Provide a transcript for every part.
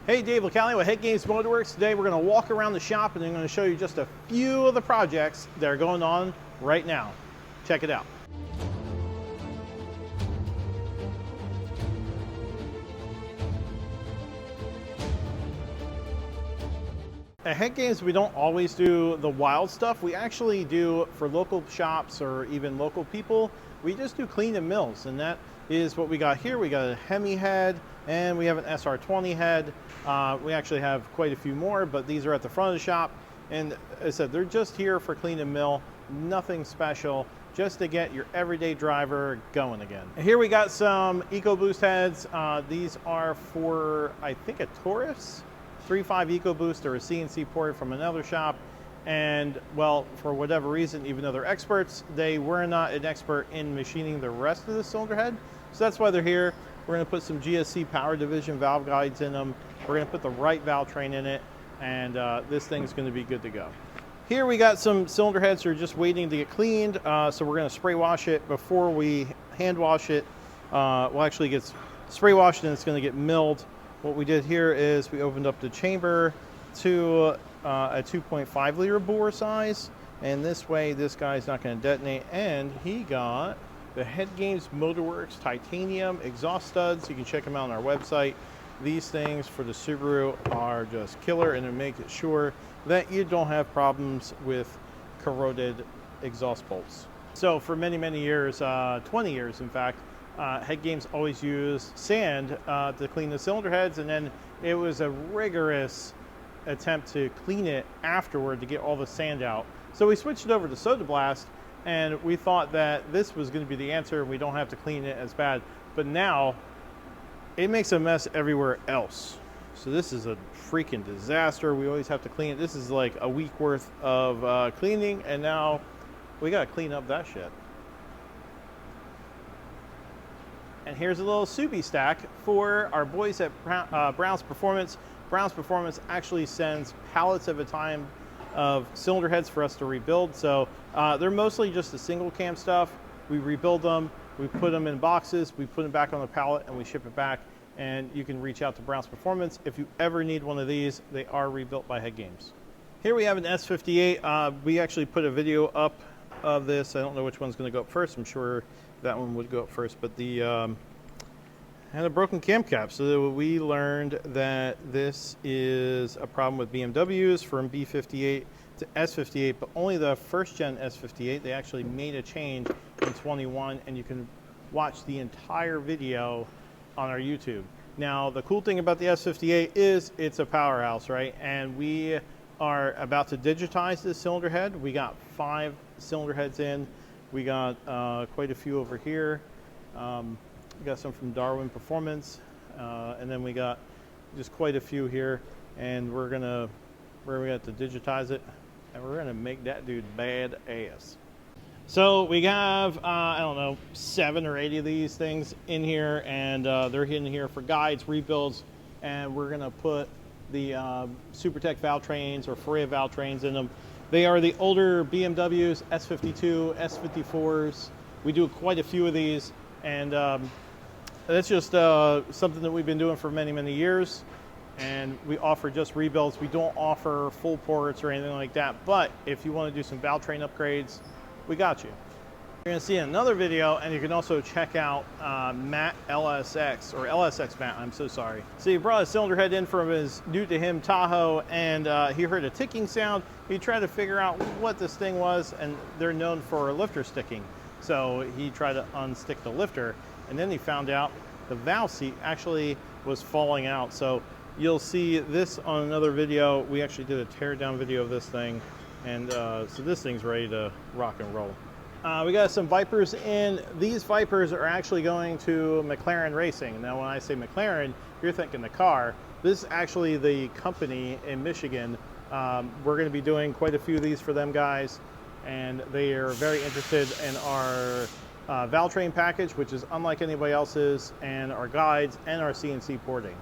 Hey, Dave LaCalle with Head Games Motorworks. Today we're going to walk around the shop and I'm going to show you just a few of the projects that are going on right now. Check it out. At Head Games, we don't always do the wild stuff. We actually do, for local shops or even local people, we just do clean and mills, and that is what we got here. We got a Hemi head and we have an SR20 head. We actually have quite a few more, but these are at the front of the shop. And as I said, they're just here for clean and mill, nothing special, just to get your everyday driver going again. And here we got some EcoBoost heads. These are for, I think, a Taurus 3.5 EcoBoost or a CNC port from another shop. And well, for whatever reason, even though they're experts, they were not an expert in machining the rest of the cylinder head. So that's why they're here. We're going to put some GSC Power Division valve guides in them. We're going to put the right valve train in it, and this thing's going to be good to go. Here we got some cylinder heads that are just waiting to get cleaned. So we're going to spray wash it before we hand wash it. Well, actually it gets spray washed and it's going to get milled. What we did here is we opened up the chamber to a 2.5 liter bore size, and this way this guy's not going to detonate. And he got the Head Games Motorworks titanium exhaust studs. You can check them out on our website. These things for the Subaru are just killer, and it makes it sure that you don't have problems with corroded exhaust bolts. So for many, many years, 20 years in fact, Head Games always used sand to clean the cylinder heads, and then it was a rigorous attempt to clean it afterward to get all the sand out. So we switched it over to Soda Blast, and we thought that this was going to be the answer. We don't have to clean it as bad, but now it makes a mess everywhere else. So this is a freaking disaster. We always have to clean it. This is like a week worth of cleaning, and now we got to clean up that shit. And here's a little Subi stack for our boys at Brown's Performance. Brown's Performance actually sends pallets at a time of cylinder heads for us to rebuild. So they're mostly just the single cam stuff. We rebuild them, we put them in boxes, we put them back on the pallet, and we ship it back. And you can reach out to Brown's Performance if you ever need one of these. They are rebuilt by Head Games. Here we have an S58. We actually put a video up of this. I don't know which one's going to go up first. I'm sure that one would go up first, but the had a broken cam cap. So we learned that this is a problem with BMWs from B58 to S58, but only the first gen S58. They actually made a change in 21, and you can watch the entire video on our YouTube. Now, the cool thing about the S58 is it's a powerhouse, right? And we are about to digitize this cylinder head. We got 5 cylinder heads in. We got quite a few over here. We got some from Darwin Performance, and then we got just quite a few here. And we're gonna have to digitize it, and we're gonna make that dude badass. So we have I don't know, 7 or 8 of these things in here, and they're in here for guides, rebuilds, and we're gonna put the SuperTech valve trains or Fourier valve trains in them. They are the older BMWs, S52, S54s. We do quite a few of these, and that's just something that we've been doing for many, many years. And we offer just rebuilds. We don't offer full ports or anything like that, but if you want to do some valve train upgrades, we got you. You're going to see another video, and you can also check out Matt LSX, or LSX Matt, I'm so sorry. So he brought a cylinder head in from his new to him Tahoe, and he heard a ticking sound. He tried to figure out what this thing was, and they're known for lifter sticking. So he tried to unstick the lifter, and then he found out the valve seat actually was falling out. So you'll see this on another video. We actually did a tear down video of this thing, and so this thing's ready to rock and roll. We got some Vipers in. These Vipers are actually going to McLaren Racing. Now, when I say McLaren, you're thinking the car. This is actually the company in Michigan. We're going to be doing quite a few of these for them guys, and they are very interested in our valve train package, which is unlike anybody else's, and our guides and our CNC porting.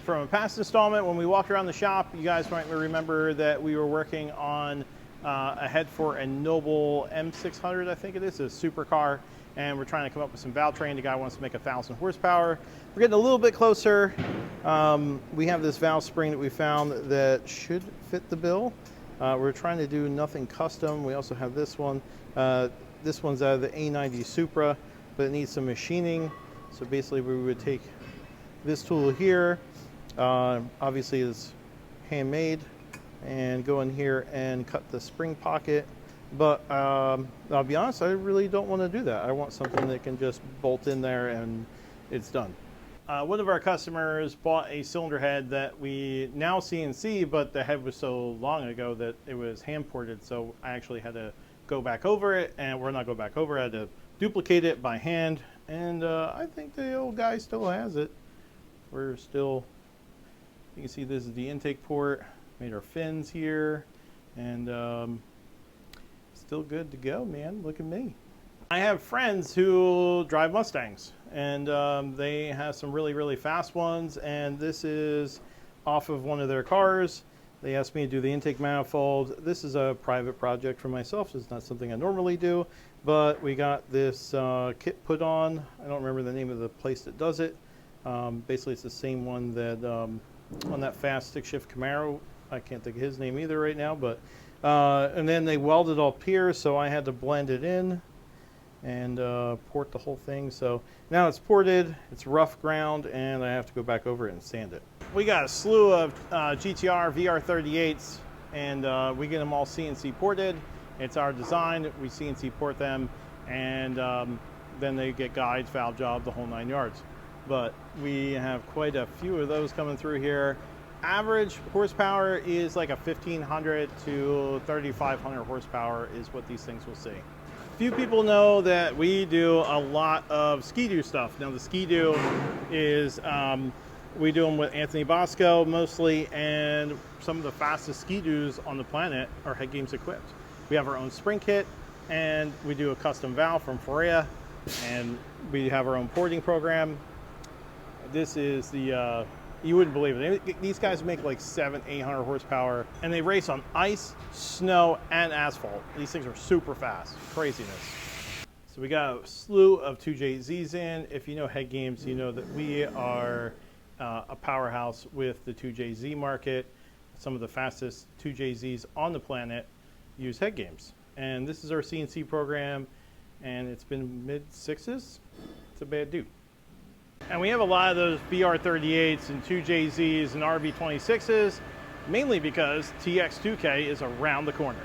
From a past installment, when we walked around the shop, you guys might remember that we were working on a head for a Noble M600, I think it is, a supercar, and we're trying to come up with some valve train. The guy wants to make 1,000 horsepower. We're getting a little bit closer. We have this valve spring that we found that should fit the bill. We're trying to do nothing custom. We also have this one. This one's out of the A90 Supra, but it needs some machining. So basically we would take this tool here, obviously it's handmade, and go in here and cut the spring pocket. But I'll be honest, I really don't want to do that. I want something that can just bolt in there and it's done. One of our customers bought a cylinder head that we now CNC, but the head was so long ago that it was hand ported, so I actually had to go back over it, and we're not go back over, I had to duplicate it by hand, and I think the old guy still has it. We're still, you can see this is the intake port, made our fins here, and still good to go, man. Look at me. I have friends who drive Mustangs, and they have some really, really fast ones, and this is off of one of their cars. They asked me to do the intake manifold. This is a private project for myself. It's not something I normally do, but we got this kit put on. I don't remember the name of the place that does it. Basically, it's the same one that on that fast stick shift Camaro. I can't think of his name either right now, but and then they welded all here, so I had to blend it in and port the whole thing. So now it's ported, it's rough ground, and I have to go back over it and sand it. We got a slew of GTR VR38s, and we get them all CNC ported. It's our design, we CNC port them, and then they get guides, valve job, the whole 9 yards. But we have quite a few of those coming through here. Average horsepower is like a 1,500 to 3,500 horsepower is what these things will see. Few people know that we do a lot of Ski-Doo stuff. Now the Ski-Doo is, we do them with Anthony Bosco mostly, and some of the fastest Ski-Doos on the planet are Head Games equipped. We have our own spring kit, and we do a custom valve from Forea, and we have our own porting program. This is the, you wouldn't believe it. These guys make like 700-800 horsepower, and they race on ice, snow, and asphalt. These things are super fast. Craziness. So we got a slew of 2JZs in. If you know Head Games, you know that we are a powerhouse with the 2JZ market. Some of the fastest 2JZs on the planet use Head Games. And this is our CNC program, and it's been mid-6s. It's a bad dude. And we have a lot of those VR38s and 2JZs and RB26s, mainly because TX2K is around the corner.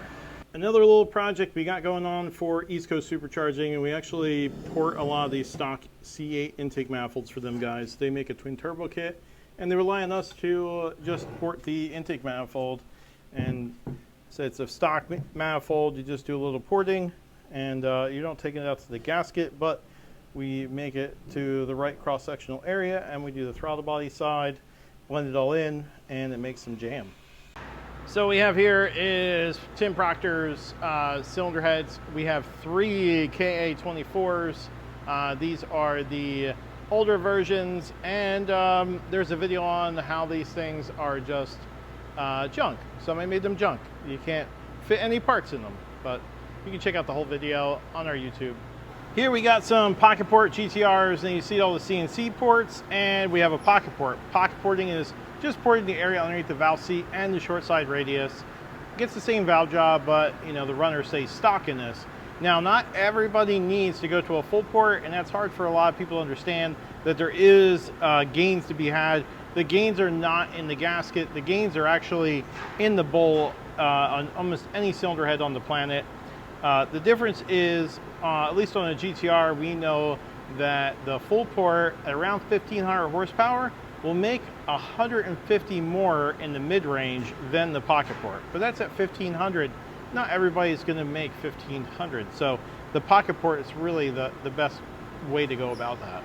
Another little project we got going on for East Coast Supercharging, and we actually port a lot of these stock C8 intake manifolds for them guys. They make a twin turbo kit, and they rely on us to just port the intake manifold. And so it's a stock manifold, you just do a little porting, and you don't take it out to the gasket, but we make it to the right cross-sectional area, and we do the throttle body side, blend it all in, and it makes some jam. So we have here is Tim Proctor's cylinder heads. We have 3 KA24s. These are the older versions, and there's a video on how these things are just junk. Somebody made them junk. You can't fit any parts in them, but you can check out the whole video on our YouTube. Here we got some pocket port GTRs, and you see all the CNC ports, and we have a pocket port. Pocket porting is just porting the area underneath the valve seat and the short side radius. Gets the same valve job, but you know the runner stays stock in this. Now, not everybody needs to go to a full port, and that's hard for a lot of people to understand that there is gains to be had. The gains are not in the gasket. The gains are actually in the bowl on almost any cylinder head on the planet. The difference is, at least on a GTR, we know that the full port at around 1,500 horsepower will make 150 more in the mid-range than the pocket port. But that's at 1,500. Not everybody's going to make 1,500. So the pocket port is really the best way to go about that.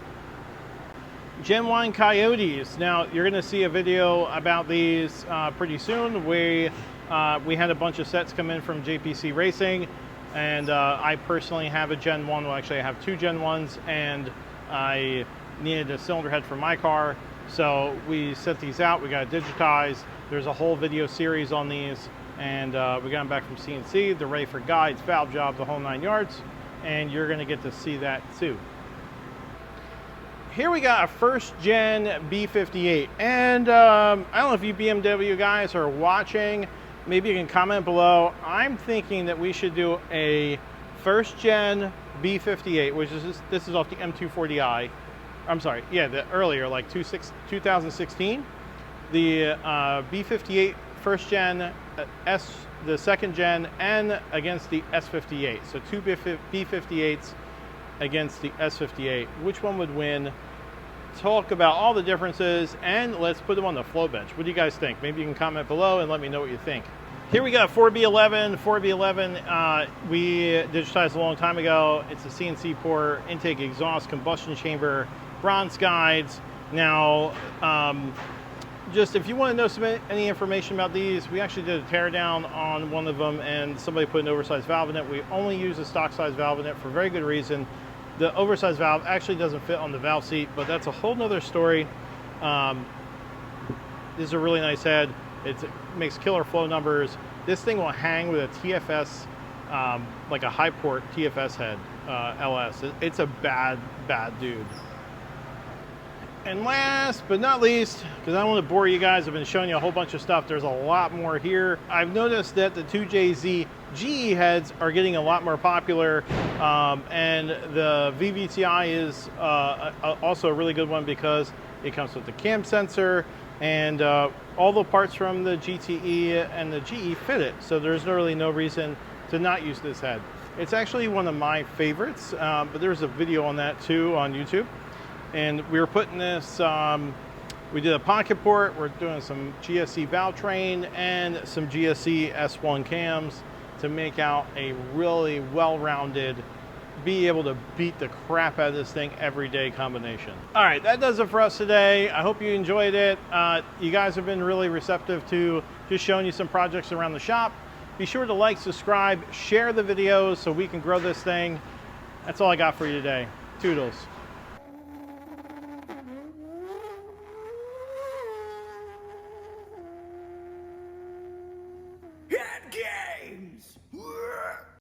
Gen 1 Coyotes. Now, you're going to see a video about these pretty soon. We had a bunch of sets come in from JPC Racing. And I personally have a Gen 1, well actually I have 2 Gen 1s, and I needed a cylinder head for my car. So we sent these out, we got it digitized. There's a whole video series on these, and we got them back from CNC. They're ready for guides, valve job, the whole 9 yards. and you're going to get to see that too. Here we got a first gen B58, and I don't know if you BMW guys are watching. Maybe you can comment below. I'm thinking that we should do a first gen B58, which is this is off the M240i. I'm sorry, yeah, the earlier, like 2016. The B58 first gen, the second gen, and against the S58. So two B58s against the S58. Which one would win? Talk about all the differences, and let's put them on the flow bench. What do you guys think? Maybe you can comment below and let me know what you think. Here we got 4B11. 4B11 we digitized a long time ago. It's a CNC pour, intake exhaust, combustion chamber, bronze guides. Now, just if you want to know any information about these, we actually did a teardown on one of them, and somebody put an oversized valve in it. We only use a stock size valve in it for very good reason. The oversized valve actually doesn't fit on the valve seat, but that's a whole nother story. This is a really nice head. It makes killer flow numbers. This thing will hang with a TFS, like a high port TFS head, LS. It's a bad dude. And last but not least, because I don't want to bore you guys, I've been showing you a whole bunch of stuff. There's a lot more here. I've noticed that the 2JZ GE heads are getting a lot more popular, and the VVTi is also a really good one because it comes with the cam sensor, and all the parts from the GTE and the GE fit it. So there's really no reason to not use this head. It's actually one of my favorites, but there's a video on that too on YouTube. And we were putting this, we did a pocket port, we're doing some GSC valve train and some GSC S1 cams to make out a really well-rounded, be able to beat the crap out of this thing everyday combination. All right, that does it for us today. I hope you enjoyed it. You guys have been really receptive to just showing you some projects around the shop. Be sure to like, subscribe, share the videos so we can grow this thing. That's all I got for you today. Toodles. Headgear!